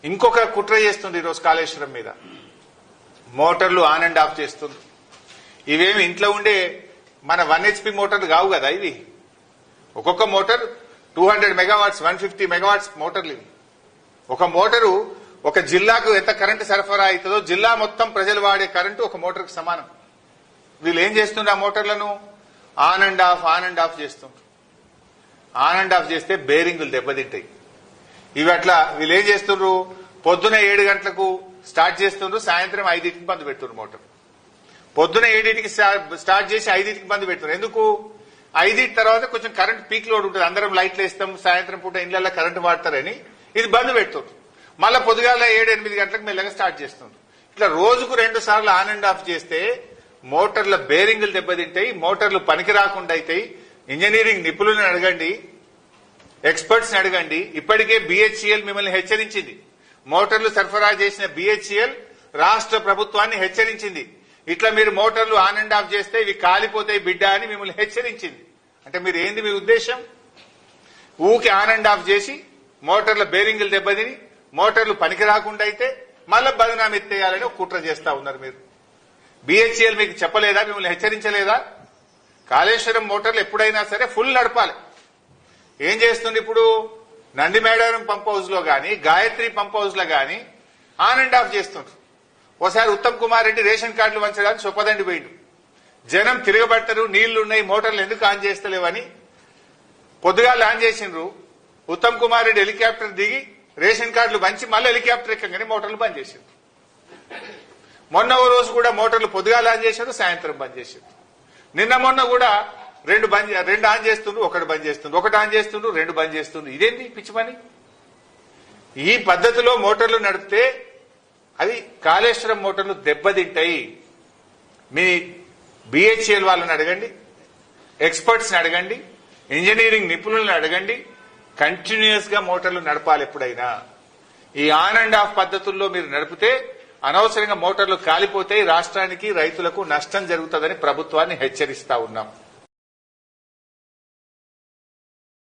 ఇంకొక కుట్ర చేస్తుంది ఈరోజు కాళేశ్వరం మీద. మోటార్లు ఆన్ అండ్ ఆఫ్ చేస్తుంది. ఇవేమి ఇంట్లో ఉండే మన 1 HP మోటార్లు కావు కదా ఇవి. ఒక్కొక్క మోటార్ 200 మెగావాట్స్ 150 మెగావాట్స్ మోటార్లు ఇవి. ఒక మోటారు ఒక జిల్లాకు ఎంత కరెంటు సరఫరా అవుతుందో జిల్లా మొత్తం ప్రజలు వాడే కరెంటు ఒక మోటార్కు సమానం. వీళ్ళు ఏం చేస్తుండ్రు? ఆ మోటార్లను ఆన్ అండ్ ఆఫ్ చేస్తుండ్రు. ఆన్ అండ్ ఆఫ్ చేస్తే బేరింగులు దెబ్బతింటాయి. ఇవి అట్లా వీళ్ళు ఏం చేస్తుండ్రు? పొద్దున 7 గంటలకు స్టార్ట్ చేస్తుండ్రు, సాయంత్రం 5కి బంద్ పెడుతుండ్రు మోటార్. పొద్దున 7కి స్టార్ట్ చేసి 5కి బంద్ పెడుతున్నారు. ఎందుకు? 5 తర్వాత కొంచెం కరెంట్ పీక్ లోడ్ ఉంటుంది, అందరం లైట్లు వేస్తాం, సాయంత్రం పూట ఇళ్లలో కరెంటు వాడతారని ఇది బంద్ పెడుతుండ్రు. మళ్ళా పొద్దుగాల 7-8 గంటలకు మెల్లగా స్టార్ట్ చేస్తుండ్రు. ఇట్లా రోజుకు 2 సార్లు ఆన్ అండ్ ఆఫ్ చేస్తే మోటార్ల బేరింగులు దెబ్బతింటాయి, మోటార్లు పనికి రాకుండా అవుతాయి. ఇంజనీరింగ్ నిపుణులను అడగండి, ఎక్స్పర్ట్స్ ని అడగండి. ఇప్పటికే BHEL మిమ్మల్ని హెచ్చరించింది. మోటార్లు సరఫరా చేసిన BHEL రాష్ట్ర ప్రభుత్వాన్ని హెచ్చరించింది. ఇట్లా మీరు మోటార్లు ఆన్ అండ్ ఆఫ్ చేస్తే ఇవి కాలిపోతాయి బిడ్డ అని మిమ్మల్ని హెచ్చరించింది. అంటే మీరు ఏంది మీ ఉద్దేశం? ఊకి ఆన్ అండ్ ఆఫ్ చేసి మోటార్ల బేరింగులు దెబ్బతిని మోటార్లు పనికి రాకుండా అయితే మళ్ళా బదనాం ఎత్తేయాలని ఒక కుట్ర చేస్తా ఉన్నారు మీరు. BHEL మీకు చెప్పలేదా? మిమ్మల్ని హెచ్చరించలేదా? కాళేశ్వరం మోటార్లు ఎప్పుడైనా సరే ఫుల్ నడపాలి. ఏం చేస్తుంది ఇప్పుడు? నందిమేడారం పంప్ హౌస్ లో గాని, గాయత్రి పంప్ హౌస్ లో గాని ఆన్ అండ్ ఆఫ్ చేస్తుండ్రు. ఓసారి ఉత్తమ్ కుమార్ రెడ్డి రేషన్ కార్డులు వంచడానికి చొప్పదండి పోయిండు. జనం తిరగబడతారు, నీళ్లున్నాయి, మోటార్లు ఎందుకు ఆన్ చేస్తలేవని పొద్దుగాలు ఆన్ చేసిండ్రు. ఉత్తమ్ కుమార్ రెడ్డి హెలికాప్టర్ దిగి రేషన్ కార్డులు పంచి మళ్ళీ హెలికాప్టర్ ఎక్కగానే మోటార్లు బంద్ చేసిండ్రు. మొన్న ఓ రోజు కూడా మోటార్లు పొద్దుగాలు ఆన్ చేశారు, సాయంత్రం బంద్ చేశారు. నిన్న మొన్న కూడా 2 ఆన్ చేస్తుండ్రు, 1 బంద్ చేస్తుండ్రు, 1 ఆన్ చేస్తుండ్రు, 2 బంద్ చేస్తుండ్రు. ఇదేంటి పిచ్చి పని? ఈ పద్ధతిలో మోటార్లు నడిపితే అవి కాళేశ్వరం మోటార్లు దెబ్బతింటాయి. మీ BHEL వాళ్ళని అడగండి, ఎక్స్పర్ట్స్ ని అడగండి, ఇంజనీరింగ్ నిపుణులను అడగండి. కంటిన్యూస్ గా మోటార్లు నడపాలి. ఎప్పుడైనా ఈ ఆన్ అండ్ ఆఫ్ పద్ధతుల్లో మీరు నడిపితే అనవసరంగా మోటార్లు కాలిపోతాయి, రాష్ట్రానికి రైతులకు నష్టం జరుగుతుందని ప్రభుత్వాన్ని హెచ్చరిస్తా ఉన్నాం.